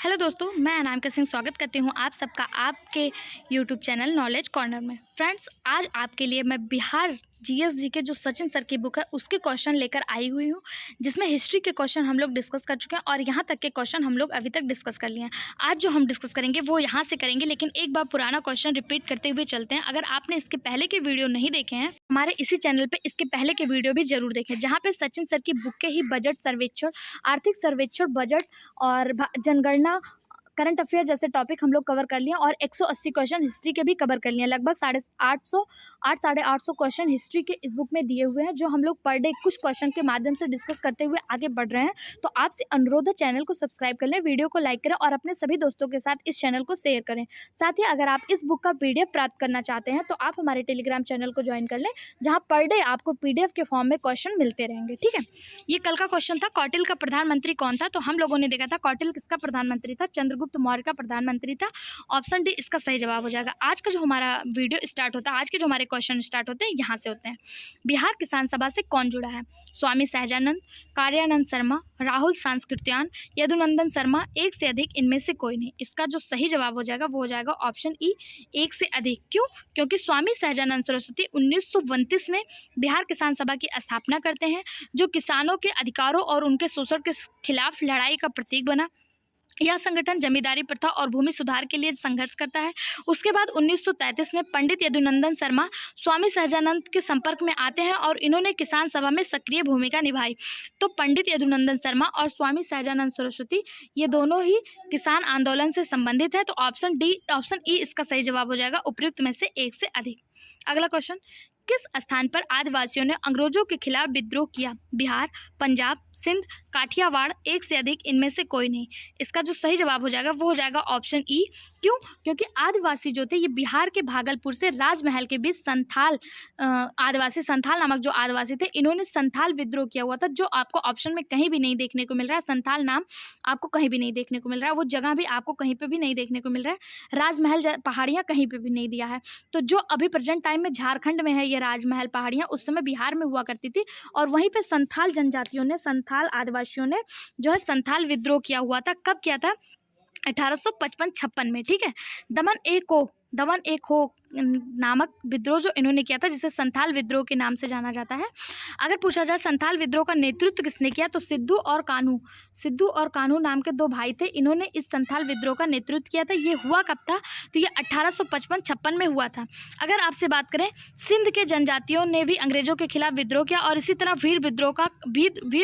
Hello दोस्तों, मैं अनामिका सिंह स्वागत करती हूँ आप सबका आपके यूट्यूब चैनल नॉलेज कॉर्नर में। फ्रेंड्स, आज आपके लिए मैं बिहार जीएस के जो सचिन सर की बुक है उसके क्वेश्चन लेकर आई हुई हूँ, जिसमें हिस्ट्री के क्वेश्चन हम लोग डिस्कस कर चुके हैं और यहाँ तक के क्वेश्चन हम लोग अभी तक डिस्कस कर लिए हैं। आज जो हम डिस्कस करेंगे वो यहाँ से करेंगे, लेकिन एक बार पुराना क्वेश्चन रिपीट करते हुए चलते हैं। अगर आपने इसके पहले के वीडियो नहीं देखे हैं, हमारे इसी चैनल पर इसके पहले के वीडियो भी जरूर देखें, जहाँ पे सचिन सर की बुक के ही बजट सर्वेक्षण, आर्थिक सर्वेक्षण, बजट और जनगणना, करंट अफेयर जैसे टॉपिक हम लोग कवर कर लिए और 180 क्वेश्चन हिस्ट्री के भी कवर कर लिए। लगभग 850 क्वेश्चन हिस्ट्री के इस बुक में दिए हुए हैं, जो हम लोग पर डे कुछ क्वेश्चन के माध्यम से डिस्कस करते हुए आगे बढ़ रहे हैं। तो आपसे अनुरोध है, चैनल को सब्सक्राइब कर लें, वीडियो को लाइक करें और अपने सभी दोस्तों के साथ इस चैनल को शेयर करें। साथ ही अगर आप इस बुक का PDF प्राप्त करना चाहते हैं तो आप हमारे टेलीग्राम चैनल को ज्वाइन कर लें, जहाँ पर डे आपको PDF के फॉर्म में क्वेश्चन मिलते रहेंगे। ठीक है, ये कल का क्वेश्चन था, कौटिल्य का प्रधानमंत्री कौन था? तो हम लोगों ने देखा था कौटिल्य किसका प्रधानमंत्री था? चंद्रगुप्त मौर्य का प्रधानमंत्री था। ऑप्शन डी इसका सही जवाब हो जाएगा। आज का जो हमारा वीडियो स्टार्ट होता है, आज के जो हमारे क्वेश्चन स्टार्ट होते हैं, यहाँ से होते हैं। बिहार किसान सभा से कौन जुड़ा है? स्वामी सहजानंद, कार्यानंद शर्मा, राहुल सांस्कृत्यायन, यदुनंदन शर्मा, एक से अधिक, इनमें से कोई नहीं। इसका जो सही जवाब हो जाएगा वो हो जाएगा ऑप्शन ई, एक से अधिक। क्यों? क्योंकि स्वामी सहजानंद सरस्वती 1932 में बिहार किसान सभा की स्थापना करते हैं, जो किसानों के अधिकारों और उनके शोषण के खिलाफ लड़ाई का प्रतीक बना। यह संगठन जमींदारी प्रथा और भूमि सुधार के लिए संघर्ष करता है। उसके बाद 1933 में पंडित यदुनंदन शर्मा स्वामी सहजानंद के संपर्क में आते हैं और इन्होंने किसान सभा में सक्रिय भूमिका निभाई। तो पंडित यदुनंदन शर्मा और स्वामी सहजानंद सरस्वती ये दोनों ही किसान आंदोलन से संबंधित है। तो ऑप्शन ई इसका सही जवाब हो जाएगा, उपयुक्त में से एक से अधिक। अगला क्वेश्चन, किस स्थान पर आदिवासियों ने अंग्रेजों के खिलाफ विद्रोह किया? बिहार, पंजाब, सिंध, काठियावाड़, एक से अधिक, इनमें से कोई नहीं। इसका जो सही जवाब हो जाएगा वो हो जाएगा ऑप्शन ई। क्यों? क्योंकि आदिवासी जो थे ये बिहार के भागलपुर से राजमहल के बीच संथाल नामक जो आदिवासी थे, इन्होंने संथाल विद्रोह किया हुआ था, जो आपको ऑप्शन में कहीं भी नहीं देखने को मिल रहा है। संथाल नाम आपको कहीं भी नहीं देखने को मिल रहा है, वो जगह भी आपको कहीं पर भी नहीं देखने को मिल रहा है। राजमहल पहाड़ियाँ कहीं पर भी नहीं दिया है। तो जो अभी प्रेजेंट टाइम में झारखंड में है ये राजमहल पहाड़ियाँ, उस समय बिहार में हुआ करती थी और वहीं पे संथाल जनजातियों ने, संथाल आदिवासियों ने जो है संथाल विद्रोह किया हुआ था। कब किया था? 1855-56 में। ठीक है, दमन एक हो नामक विद्रोह जो इन्होंने किया था, जिसे संथाल विद्रोह के नाम से जाना जाता है। अगर पूछा जाए संथाल विद्रोह का नेतृत्व किसने किया, तो सिद्धू और कान्हू नाम के दो भाई थे, इन्होंने इस संथाल विद्रोह का नेतृत्व किया था। ये हुआ कब था? तो ये 1855-56 में हुआ था। अगर आपसे बात करें, सिंध के जनजातियों ने भी अंग्रेजों के खिलाफ विद्रोह किया और इसी तरह भील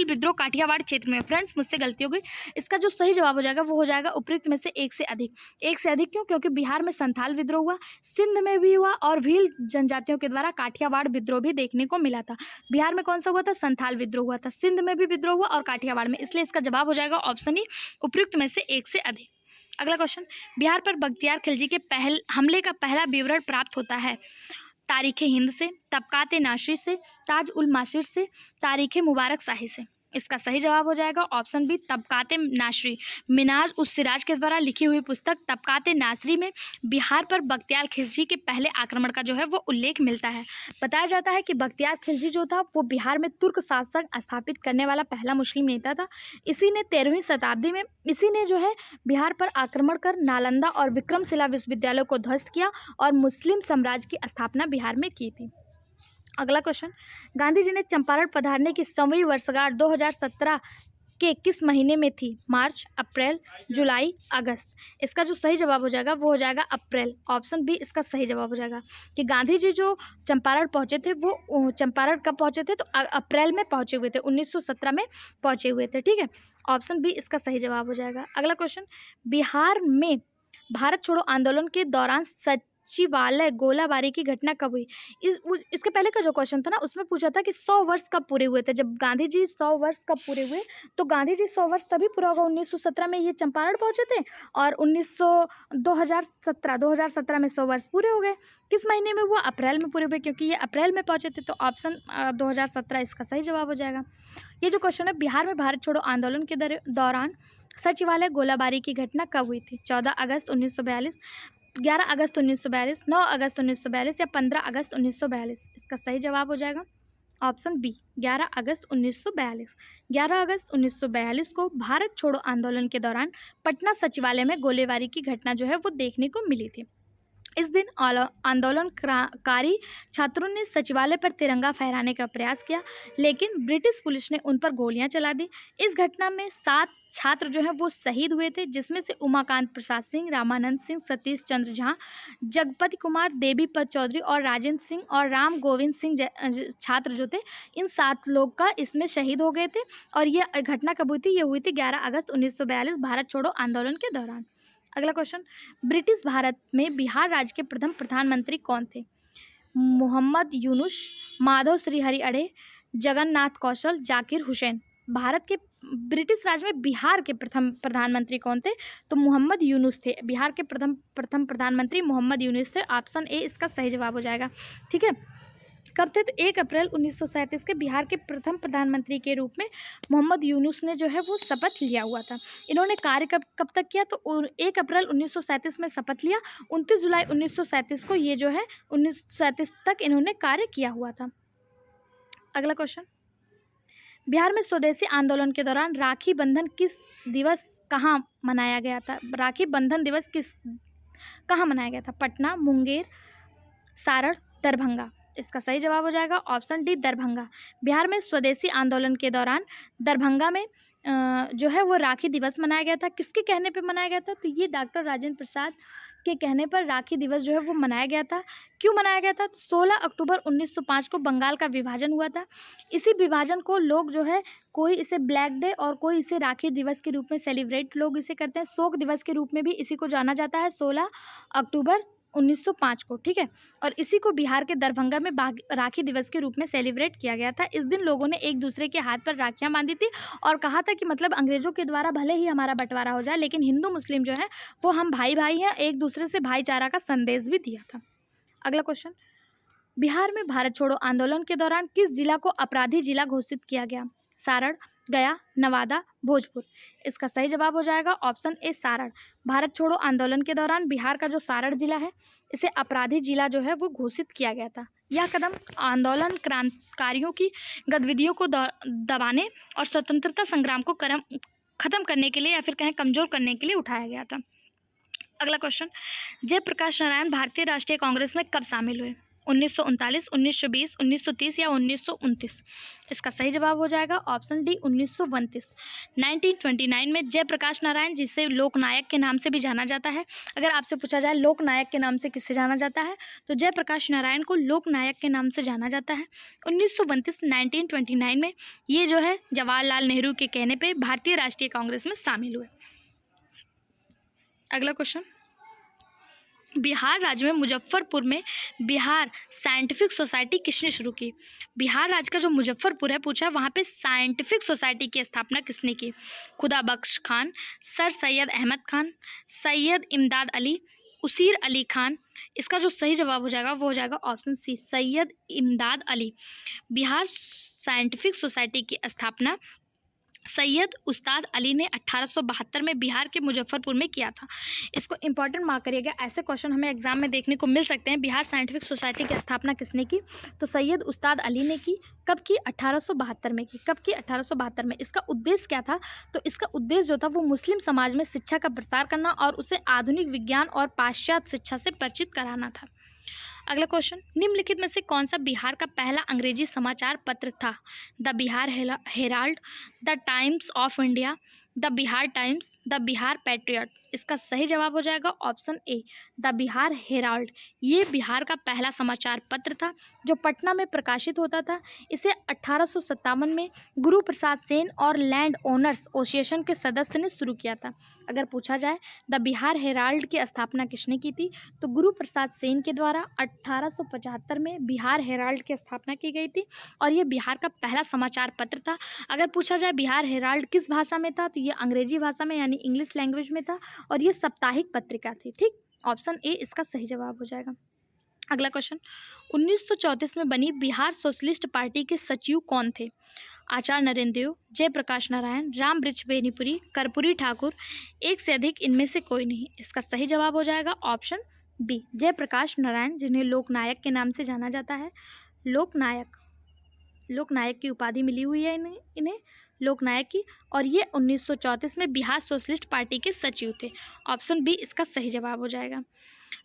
विद्रोह काठियावाड़ क्षेत्र में। फ्रेंड्स, मुझसे गलती हो गई। इसका जो सही जवाब हो जाएगा वो हो जाएगा उपयुक्त में से एक से अधिक। एक से अधिक क्यों? क्योंकि बिहार में संथाल विद्रोह हुआ, सिंध में भी हुआ और भील जनजातियों के द्वारा काठियावाड़ विद्रोह भी देखने को मिला था। बिहार में कौन सा हुआ था? संथाल विद्रोह हुआ था। सिंध में भी विद्रोह हुआ और काठियावाड़ में, इसलिए इसका जवाब हो जाएगा ऑप्शन ई, उपयुक्त में से एक से अधिक। अगला क्वेश्चन, बिहार पर बख्तियार खिलजी के हमले का पहला विवरण प्राप्त होता है? तारीख हिंद से, तबकात नासिर से, ताज उल मासिर से, तारीख मुबारक शाही से। इसका सही जवाब हो जाएगा ऑप्शन बी, तबकात नासरी। मिनाज उस सिराज के द्वारा लिखी हुई पुस्तक तबकात नासरी में बिहार पर बख्तियार खिलजी के पहले आक्रमण का जो है वो उल्लेख मिलता है। बताया जाता है कि बख्तियार खिलजी जो था वो बिहार में तुर्क शासक स्थापित करने वाला पहला मुस्लिम नेता था। इसी ने 13वीं शताब्दी में जो है बिहार पर आक्रमण कर नालंदा और विक्रमशिला विश्वविद्यालय को ध्वस्त किया और मुस्लिम साम्राज्य की स्थापना बिहार में की थी। अगला क्वेश्चन, गांधी जी ने चंपारण पधारने की 100वीं वर्षगांठ 2017 के किस महीने में थी? मार्च, अप्रैल, जुलाई, अगस्त। इसका जो सही जवाब हो जाएगा वो हो जाएगा अप्रैल। ऑप्शन बी इसका सही जवाब हो जाएगा कि गांधी जी जो चंपारण पहुंचे थे वो चंपारण कब पहुंचे थे? तो अप्रैल में पहुंचे हुए थे, 1917 में पहुंचे हुए थे। ठीक है, ऑप्शन बी इसका सही जवाब हो जाएगा। अगला क्वेश्चन, बिहार में भारत छोड़ो आंदोलन के दौरान सचिवालय गोलाबारी की घटना कब हुई? इसके पहले का जो क्वेश्चन था ना, उसमें पूछा था कि 100 वर्ष कब पूरे हुए थे। जब गांधी जी 100 वर्ष कब पूरे हुए, तो गांधी जी 100 वर्ष तभी पूरा होगा 1917 में ये चंपारण पहुंचे थे और 2017 में 100 वर्ष पूरे हो गए। किस महीने में हुआ? अप्रैल में पूरे हुए, क्योंकि ये अप्रैल में पहुंचे थे। तो ऑप्शन 2017 इसका सही जवाब हो जाएगा। ये जो क्वेश्चन है, बिहार में भारत छोड़ो आंदोलन के दौरान सचिवालय गोलाबारी की घटना कब हुई थी? 14 अगस्त 1942, 11 अगस्त 1942, 9 अगस्त 1942 या 15 अगस्त 1942। इसका सही जवाब हो जाएगा ऑप्शन बी 11 अगस्त 1942। 11 अगस्त 1942 को भारत छोड़ो आंदोलन के दौरान पटना सचिवालय में गोलीबारी की घटना जो है वो देखने को मिली थी। इस दिन आंदोलनकारी छात्रों ने सचिवालय पर तिरंगा फहराने का प्रयास किया, लेकिन ब्रिटिश पुलिस ने उन पर गोलियां चला दी। इस घटना में 7 छात्र जो हैं वो शहीद हुए थे, जिसमें से उमाकांत प्रसाद सिंह, रामानंद सिंह, सतीश चंद्र झा, जगपति कुमार, देवीपत चौधरी और राजेंद्र सिंह और राम गोविंद सिंह छात्र जो थे, इन 7 लोग का इसमें शहीद हो गए थे। और ये घटना कब हुई थी? ये हुई थी 11 अगस्त 1942 भारत छोड़ो आंदोलन के दौरान। अगला क्वेश्चन, ब्रिटिश भारत में बिहार राज्य के प्रथम प्रधानमंत्री कौन थे? मोहम्मद यूनुस, माधव श्री हरि अडे, जगन्नाथ कौशल, जाकिर हुसैन। भारत के ब्रिटिश राज में बिहार के प्रथम प्रधानमंत्री कौन थे? तो मोहम्मद यूनुस थे। बिहार के प्रथम प्रधानमंत्री मोहम्मद यूनुस थे। ऑप्शन ए इसका सही जवाब हो जाएगा। ठीक है, कब थे? तो 1 अप्रैल 1937 के बिहार के प्रथम प्रधानमंत्री के रूप में मोहम्मद यूनुस ने जो है वो शपथ लिया हुआ था। इन्होंने कार्य कब तक किया? तो 1 अप्रैल 1937 में शपथ लिया, 29 जुलाई 1937 को ये जो है 1937 तक इन्होंने कार्य किया हुआ था। अगला क्वेश्चन, बिहार में स्वदेशी आंदोलन के दौरान राखी बंधन किस दिवस कहाँ मनाया गया था? राखी बंधन दिवस कहाँ मनाया गया था? पटना, मुंगेर, सारण, दरभंगा। इसका सही जवाब हो जाएगा ऑप्शन डी, दरभंगा। बिहार में स्वदेशी आंदोलन के दौरान दरभंगा में जो है वो राखी दिवस मनाया गया था। किसके कहने पे मनाया गया था? तो ये डॉक्टर राजेंद्र प्रसाद के कहने पर राखी दिवस जो है वो मनाया गया था। क्यों मनाया गया था? तो 16 अक्टूबर 1905 को बंगाल का विभाजन हुआ था। इसी विभाजन को लोग जो है, कोई इसे ब्लैक डे और कोई इसे राखी दिवस के रूप में सेलिब्रेट लोग इसे करते हैं। शोक दिवस के रूप में भी इसी को जाना जाता है 16 अक्टूबर 1905 को। ठीक है, और इसी को बिहार के दरभंगा में राखी दिवस के रूप में सेलिब्रेट किया गया था। इस दिन लोगों ने एक दूसरे के हाथ पर राखियां बांधी थी और कहा था कि मतलब अंग्रेजों के द्वारा भले ही हमारा बंटवारा हो जाए, लेकिन हिंदू मुस्लिम जो है वो हम भाई भाई हैं, एक दूसरे से भाईचारा का संदेश भी दिया था। अगला क्वेश्चन, बिहार में भारत छोड़ो आंदोलन के दौरान किस जिला को अपराधी जिला घोषित किया गया? सारण, गया, नवादा, भोजपुर। इसका सही जवाब हो जाएगा ऑप्शन ए, सारण। भारत छोड़ो आंदोलन के दौरान बिहार का जो सारण जिला है, इसे अपराधी जिला जो है वो घोषित किया गया था। यह कदम आंदोलन क्रांतिकारियों की गतिविधियों को दबाने और स्वतंत्रता संग्राम को खत्म करने के लिए या फिर कहें कमजोर करने के लिए उठाया गया था। अगला क्वेश्चन, जयप्रकाश नारायण भारतीय राष्ट्रीय कांग्रेस में कब शामिल हुए? 1939, 1920, 1930 या 1929। इसका सही जवाब हो जाएगा ऑप्शन डी, 1929। 1929 में जयप्रकाश नारायण, जिसे लोकनायक के नाम से भी जाना जाता है, अगर आपसे पूछा जाए लोकनायक के नाम से किससे जाना जाता है, तो जयप्रकाश नारायण को लोकनायक के नाम से जाना जाता है। 1929 में ये जो है जवाहरलाल नेहरू के कहने पर भारतीय राष्ट्रीय कांग्रेस में शामिल हुए। अगला क्वेश्चन, बिहार राज्य में मुजफ्फरपुर में बिहार साइंटिफिक सोसाइटी किसने शुरू की? बिहार राज्य का जो मुजफ्फरपुर है पूछा है, वहाँ पे साइंटिफिक सोसाइटी की स्थापना किसने की? खुदा बख्श खान, सर सैयद अहमद खान, सैयद इमदाद अली, उसीर अली खान। इसका जो सही जवाब हो जाएगा वो हो जाएगा ऑप्शन सी, सैयद इमदाद अली। बिहार साइंटिफिक सोसाइटी की स्थापना सैयद उस्ताद अली ने 1872 में बिहार के मुजफ्फरपुर में किया था। इसको इंपॉर्टेंट मार्क करिएगा, ऐसे क्वेश्चन हमें एग्जाम में देखने को मिल सकते हैं। बिहार साइंटिफिक सोसाइटी की स्थापना किसने की? तो सैयद उस्ताद अली ने की। कब की? 1872 में की। कब की? 1872 में। इसका उद्देश्य क्या था? तो इसका उद्देश्य जो था वो मुस्लिम समाज में शिक्षा का प्रसार करना और उसे आधुनिक विज्ञान और पाश्चात्य शिक्षा से परिचित कराना था। अगला क्वेश्चन, निम्नलिखित में से कौन सा बिहार का पहला अंग्रेजी समाचार पत्र था? The Bihar Herald, the times of India, the Bihar times, the Bihar patriot. इसका सही जवाब हो जाएगा option A, the Bihar Herald. ये बिहार का पहला समाचार पत्र था जो पटना में प्रकाशित होता था। इसे 1857 में गुरु प्रसाद सेन और लैंड ओनर्स एसोसिएशन के सदस्य ने शुरू किया था। अगर पूछा जाए द बिहार हेराल्ड की स्थापना किसने की थी, तो गुरु प्रसाद सेन के द्वारा 1875 में बिहार हेराल्ड की स्थापना की गई थी और ये बिहार का पहला समाचार पत्र था। अगर पूछा जाए बिहार हेराल्ड किस भाषा में था, तो ये अंग्रेजी भाषा में यानी इंग्लिश लैंग्वेज में था और ये साप्ताहिक पत्रिका थी। ठीक, ऑप्शन ए इसका सही जवाब हो जाएगा। अगला क्वेश्चन, 1934 में बनी बिहार सोशलिस्ट पार्टी के सचिव कौन थे? आचार्य नरेंद्र देव, जयप्रकाश नारायण, राम वृक्ष बेनीपुरी, कर्पूरी ठाकुर, एक से अधिक, इनमें से कोई नहीं। इसका सही जवाब हो जाएगा ऑप्शन बी, जयप्रकाश नारायण, जिन्हें लोकनायक के नाम से जाना जाता है। लोकनायक। लोकनायक की उपाधि मिली हुई है इन्हें लोकनायक की। और ये 1934 में बिहार सोशलिस्ट पार्टी के सचिव थे। ऑप्शन बी इसका सही जवाब हो जाएगा।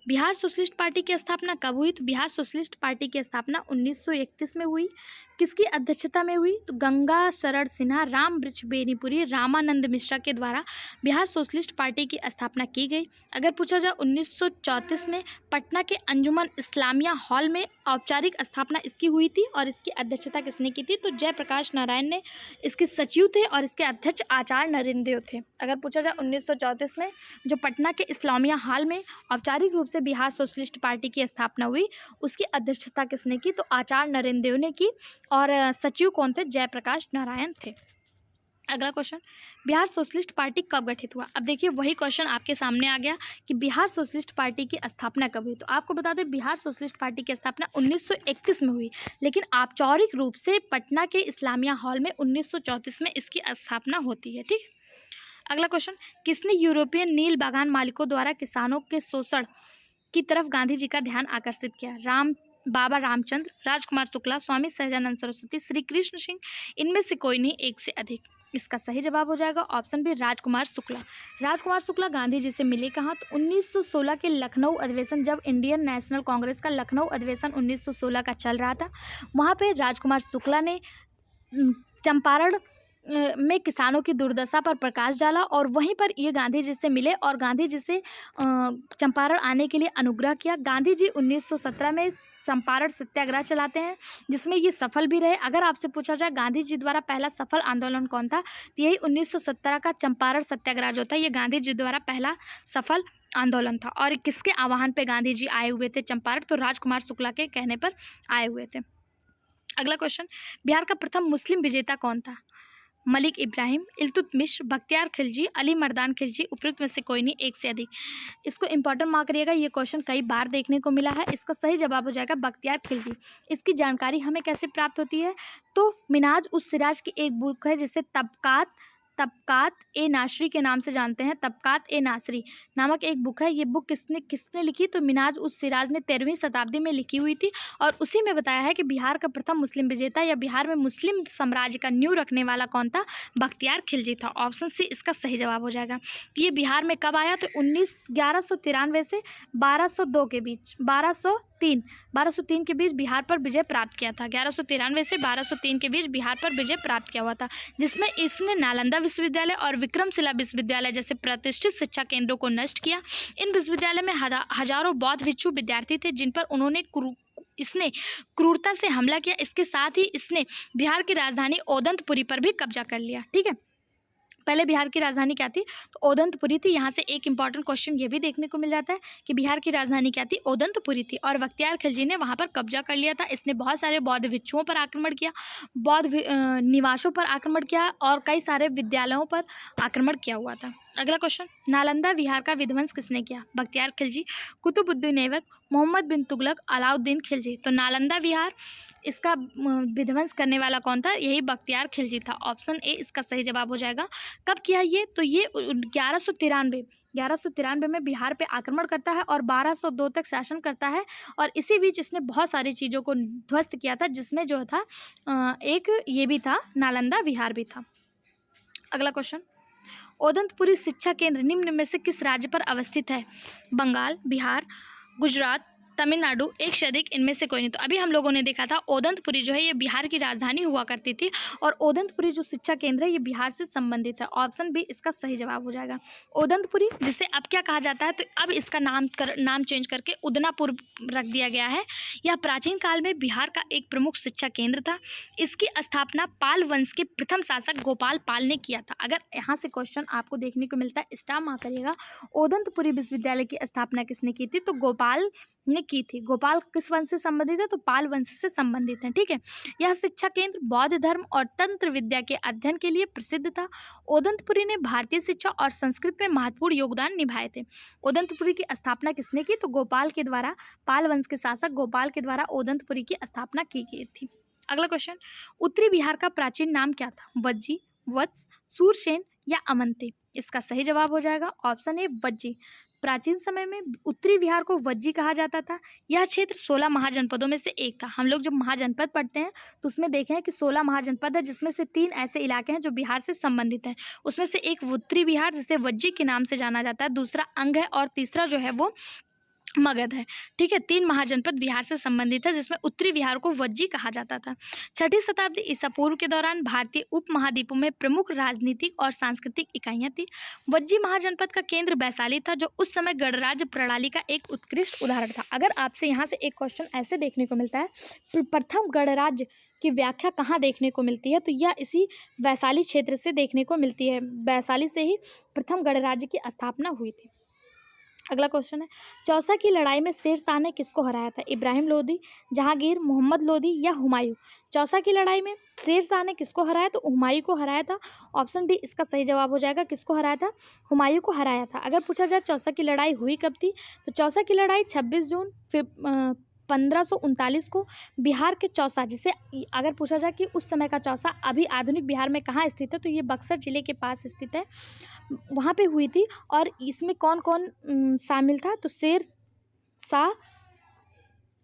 बिहार सोशलिस्ट पार्टी की स्थापना कब हुई? तो बिहार सोशलिस्ट पार्टी की स्थापना 1931 में हुई। किसकी अध्यक्षता में हुई? तो गंगा शरण सिन्हा, राम वृक्ष बेनीपुरी, रामानंद मिश्रा के द्वारा बिहार सोशलिस्ट पार्टी की स्थापना की गई। अगर पूछा जाए 1934 में पटना के अंजुमन इस्लामिया हॉल में औपचारिक स्थापना इसकी हुई थी और इसकी अध्यक्षता किसने की थी? तो जयप्रकाश नारायण ने इसके सचिव थे और इसके अध्यक्ष आचार्य नरेंद्र थे। अगर पूछा जाए 1934 में जो पटना के इस्लामिया हॉल में औपचारिक रूप से बिहार सोशलिस्ट पार्टी की स्थापना हुई, उसकी अध्यक्षता किसने की? तो आचार्य नरेंद्र ने की और सचिव कौन थे? जयप्रकाश नारायण थे। अगला क्वेश्चन, बिहार सोशलिस्ट पार्टी कब गठित हुआ? अब देखिए वही क्वेश्चन आपके सामने आ गया कि बिहार सोशलिस्ट पार्टी की स्थापना कब हुई। तो आपको बता दें बिहार सोशलिस्ट पार्टी की स्थापना 1931 में हुई, लेकिन औपचारिक रूप से पटना के इस्लामिया हॉल में 1934 में इसकी स्थापना होती है। ठीक। अगला क्वेश्चन, किसने यूरोपियन नील बागान मालिकों द्वारा किसानों के शोषण की तरफ गांधी जी का ध्यान आकर्षित किया? बाबा रामचंद्र, राजकुमार शुक्ला, स्वामी सहजानंद सरस्वती, श्री कृष्ण सिंह, इनमें से कोई नहीं, एक से अधिक। इसका सही जवाब हो जाएगा ऑप्शन बी राजकुमार शुक्ला। राजकुमार शुक्ला गांधी जी से मिले कहाँ? तो 1916 के लखनऊ अधिवेशन, जब इंडियन नेशनल कांग्रेस का लखनऊ अधिवेशन 1916 का चल रहा था, वहाँ पे राजकुमार शुक्ला ने चंपारण में किसानों की दुर्दशा पर प्रकाश डाला और वहीं पर ये गांधी जी से मिले और गांधी जी से चंपारण आने के लिए अनुग्रह किया। गांधी जी 1917 में चंपारण सत्याग्रह चलाते हैं, जिसमें ये सफल भी रहे। अगर आपसे पूछा जाए गांधी जी द्वारा पहला सफल आंदोलन कौन था, तो यही 1917 का चंपारण सत्याग्रह जो था, ये गांधी जी द्वारा पहला सफल आंदोलन था। और किसके आह्वान पे गांधी जी आए हुए थे चंपारण? तो राजकुमार शुक्ला के कहने पर आए हुए थे। अगला क्वेश्चन, बिहार का प्रथम मुस्लिम विजेता कौन था? मलिक इब्राहिम, इल्तुतमिश, बख्तियार खिलजी, अली मर्दान खिलजी, उपयुक्त में से कोई नहीं, एक से अधिक। इसको इंपॉर्टेंट मार्क करिएगा, ये क्वेश्चन कई बार देखने को मिला है। इसका सही जवाब हो जाएगा बख्तियार खिलजी। इसकी जानकारी हमें कैसे प्राप्त होती है? तो मिनाज उस सिराज की एक बुक है जिसे तबकात ए नासरी के नाम से जानते हैं। तबकात ए नासरी नामक एक बुक है। ये बुक किसने लिखी? तो मिनाज उस सिराज ने 13वीं शताब्दी में लिखी हुई थी और उसी में बताया है कि बिहार का प्रथम मुस्लिम विजेता या बिहार में मुस्लिम साम्राज्य का न्यू रखने वाला कौन था? बख्तियार खिलजी था। ऑप्शन सी इसका सही जवाब हो जाएगा। ये बिहार में कब आया? तो 1193 से 1202 के बीच 1203 के बीच बिहार पर विजय प्राप्त किया था। 1193 से 1203 के बीच बिहार पर विजय प्राप्त किया हुआ था, जिसमें इसने नालंदा विश्वविद्यालय और विक्रमशिला विश्वविद्यालय जैसे प्रतिष्ठित शिक्षा केंद्रों को नष्ट किया। इन विश्वविद्यालय में हजारों बौद्ध भिक्षु विद्यार्थी थे जिन पर इसने क्रूरता से हमला किया। इसके साथ ही इसने बिहार की राजधानी ओदंतपुरी पर भी कब्जा कर लिया। ठीक है, पहले बिहार की राजधानी क्या थी? तो ओदंतपुरी थी। यहाँ से एक इंपॉर्टेंट क्वेश्चन ये भी देखने को मिल जाता है कि बिहार की राजधानी क्या थी? ओदंतपुरी थी और बख्तियार खिलजी ने वहाँ पर कब्जा कर लिया था। इसने बहुत सारे बौद्ध भिक्षुओं पर आक्रमण किया, बौद्ध निवासों पर आक्रमण किया और कई सारे विद्यालयों पर आक्रमण किया हुआ था। अगला क्वेश्चन, नालंदा विहार का विध्वंस किसने किया? बख्तियार खिलजी, कुतुबुद्दीन ऐबक, मोहम्मद बिन तुगलक, अलाउद्दीन खिलजी। तो नालंदा विहार इसका विध्वंस करने वाला कौन था? यही बख्तियार खिलजी था। ऑप्शन ए इसका सही जवाब हो जाएगा। कब किया ये? तो ये 1193 में बिहार पे आक्रमण करता है और 1202 तक शासन करता है और इसी बीच इसने बहुत सारी चीज़ों को ध्वस्त किया था, जिसमें जो था एक ये भी था, नालंदा विहार भी था। अगला क्वेश्चन, ओदंतपुरी शिक्षा केंद्र निम्न में से किस राज्य पर अवस्थित है? बंगाल, बिहार, गुजरात, तमिलनाडु, एक से अधिक, इनमें से कोई नहीं। तो अभी हम लोगों ने देखा था ओदंतपुरी जो है ये बिहार की राजधानी हुआ करती थी और ओदंतपुरी जो शिक्षा केंद्र है ये बिहार से संबंधित है। ऑप्शन बी इसका सही जवाब हो जाएगा। ओदंतपुरी जिसे अब क्या कहा जाता है? तो अब इसका नाम चेंज करके उदनापुर रख दिया गया है। यह प्राचीन काल में बिहार का एक प्रमुख शिक्षा केंद्र था। इसकी स्थापना पाल वंश के प्रथम शासक गोपाल पाल ने किया था। अगर यहाँ से क्वेश्चन आपको देखने को मिलता है, स्टार मार्क करिएगा। ओदंतपुरी विश्वविद्यालय की स्थापना किसने की थी? तो गोपाल ने की थी। गोपाल किस वंश से संबंधित है? तो पाल वंश से संबंधित है। ठीक है, यह शिक्षा केंद्र बौद्ध धर्म और तंत्र विद्या के अध्ययन के लिए प्रसिद्ध था। ओदंतपुरी ने भारतीय शिक्षा और संस्कृति में महत्वपूर्ण योगदान निभाए थे। ओदंतपुरी की स्थापना किसने की? तो गोपाल के द्वारा, पाल वंश के शासक गोपाल के द्वारा ओदंतपुरी की स्थापना की गई थी। अगला क्वेश्चन, उत्तरी बिहार का प्राचीन नाम क्या था? वज्जी, वत्स, सूरसेन या अवंती? इसका सही जवाब हो जाएगा ऑप्शन ए वज्जी। प्राचीन समय में उत्तरी बिहार को वज्जी कहा जाता था। यह क्षेत्र 16 महाजनपदों में से एक था। हम लोग जब महाजनपद पढ़ते हैं तो उसमें देखे हैं कि 16 महाजनपद है, जिसमें से 3 ऐसे इलाके हैं जो बिहार से संबंधित हैं। उसमें से एक उत्तरी बिहार जिसे वज्जी के नाम से जाना जाता है, दूसरा अंग है और तीसरा जो है वो मगध है। ठीक है, 3 महाजनपद बिहार से संबंधित है, जिसमें उत्तरी बिहार को वज्जी कहा जाता था। 6ठी शताब्दी ईसा पूर्व के दौरान भारतीय उपमहाद्वीपों में प्रमुख राजनीतिक और सांस्कृतिक इकाइयां थी। वज्जी महाजनपद का केंद्र वैशाली था, जो उस समय गणराज्य प्रणाली का एक उत्कृष्ट उदाहरण था। अगर आपसे यहाँ से एक क्वेश्चन ऐसे देखने को मिलता है, प्रथम गणराज्य की व्याख्या कहाँ देखने को मिलती है, तो यह इसी वैशाली क्षेत्र से देखने को मिलती है। वैशाली से ही प्रथम गणराज्य की स्थापना हुई थी। अगला क्वेश्चन है, चौसा की लड़ाई में शेर शाह ने किसको हराया था? इब्राहिम लोदी, जहांगीर, मोहम्मद लोदी या हुमायूं? चौसा की लड़ाई में शेर शाह ने किसको हराया? तो हुमायूं को हराया था। ऑप्शन डी इसका सही जवाब हो जाएगा। किसको हराया था? हुमायूं को हराया था। अगर पूछा जाए चौसा की लड़ाई हुई कब थी, तो चौसा की लड़ाई 26 जून 1539 को बिहार के चौसा, जिसे अगर पूछा जाए कि उस समय का चौसा अभी आधुनिक बिहार में कहाँ स्थित है, तो ये बक्सर जिले के पास स्थित है, वहाँ पे हुई थी। और इसमें कौन कौन शामिल था? तो शेर शाह,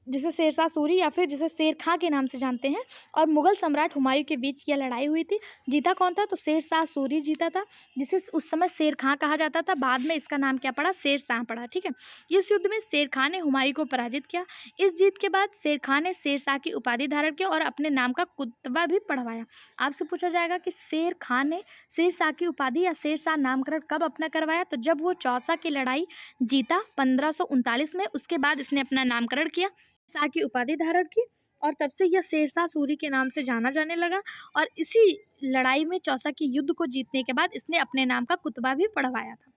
जिसे शेर शाह सूरी या फिर जिसे शेर खां के नाम से जानते हैं, और मुगल सम्राट हुमायूं के बीच यह लड़ाई हुई थी। जीता कौन था? तो शेर शाह सूरी जीता था, जिसे उस समय शेर खां कहा जाता था। बाद में इसका नाम क्या पड़ा? शेर शाह पड़ा। ठीक है, इस युद्ध में शेर खां ने हुमायूं को पराजित किया। इस जीत के बाद शेर खां ने शेर शाह की उपाधि धारण की और अपने नाम का कुतबा भी पढ़वाया। आपसे पूछा जाएगा कि शेर खां ने शेर शाह की उपाधि या शेर शाह नामकरण कब अपना करवाया? तो जब वो चौसा की लड़ाई जीता 1539 में, उसके बाद इसने अपना नामकरण किया, शाह की उपाधि धारण की, और तब से यह शेरशाह सूरी के नाम से जाना जाने लगा। और इसी लड़ाई में चौसा की युद्ध को जीतने के बाद इसने अपने नाम का कुतबा भी पढ़वाया था।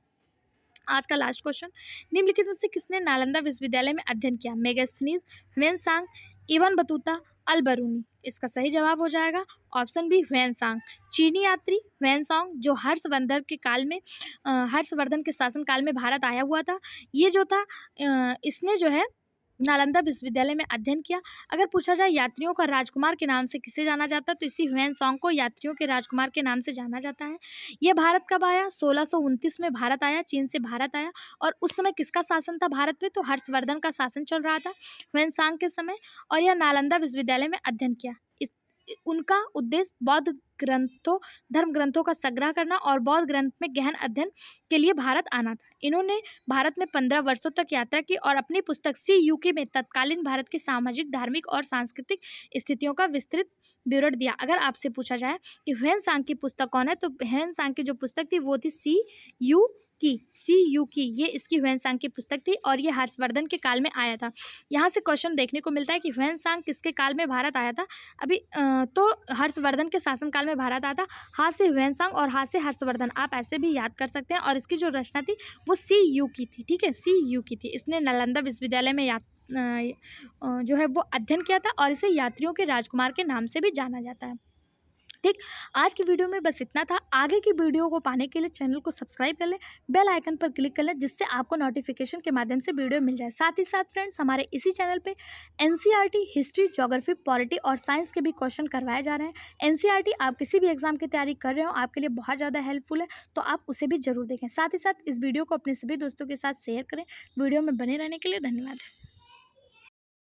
आज का लास्ट क्वेश्चन, निम्नलिखित में से किसने नालंदा विश्वविद्यालय में अध्ययन किया? मेगास्थनीज, ह्वेनसांग, इब्न बतूता, अल बरूनी? इसका सही जवाब हो जाएगा ऑप्शन बी ह्वेनसांग। चीनी यात्री ह्वेनसांग, जो हर्षवर्धन के शासनकाल में भारत आया हुआ था, ये जो था इसने जो है नालंदा विश्वविद्यालय में अध्ययन किया। अगर पूछा जाए यात्रियों का राजकुमार के नाम से किसे जाना जाता है, तो इसी ह्वेनसांग को यात्रियों के राजकुमार के नाम से जाना जाता है। यह भारत कब आया? 1629 में भारत आया, चीन से भारत आया। और उस समय किसका शासन था भारत पे? तो हर्षवर्धन का शासन चल रहा था ह्वेनसांग के समय। और यह नालंदा विश्वविद्यालय में अध्ययन किया। उनका उद्देश्य धर्म ग्रंथों का संग्रह करना और बौद्ध ग्रंथ में गहन अध्ययन के लिए भारत आना था। इन्होंने भारत में 15 वर्षों तक यात्रा की और अपनी पुस्तक सी यूके में तत्कालीन भारत की सामाजिक, धार्मिक और सांस्कृतिक स्थितियों का विस्तृत विवरण दिया। अगर आपसे पूछा जाए कि ह्वेनसांग की पुस्तक कौन है, तो ह्वेनसांग की जो पुस्तक थी वो थी सी यू की, ये इसकी ह्वेनसांग की पुस्तक थी और ये हर्षवर्धन के काल में आया था। यहाँ से क्वेश्चन देखने को मिलता है कि ह्वेनसांग किसके काल में भारत आया था? तो हर्षवर्धन के शासनकाल में भारत आया था। हाथ से ह्वेनसांग और हाथ से हर्षवर्धन, आप ऐसे भी याद कर सकते हैं। और इसकी जो रचना थी वो सी यू की थी। ठीक है, सी यू की थी। इसने नालंदा विश्वविद्यालय में जो है वो अध्ययन किया था और इसे यात्रियों के राजकुमार के नाम से भी जाना जाता है। ठीक, आज की वीडियो में बस इतना था। आगे की वीडियो को पाने के लिए चैनल को सब्सक्राइब कर लें, बेल आइकन पर क्लिक कर लें, जिससे आपको नोटिफिकेशन के माध्यम से वीडियो मिल जाए। साथ ही साथ फ्रेंड्स, हमारे इसी चैनल पे एनसीईआरटी, हिस्ट्री, ज्योग्राफी, पॉलिटी और साइंस के भी क्वेश्चन करवाए जा रहे हैं। एनसीईआरटी आप किसी भी एग्जाम की तैयारी कर रहे हो, आपके लिए बहुत ज़्यादा हेल्पफुल है, तो आप उसे भी जरूर देखें। साथ ही साथ इस वीडियो को अपने सभी दोस्तों के साथ शेयर करें। वीडियो में बने रहने के लिए धन्यवाद।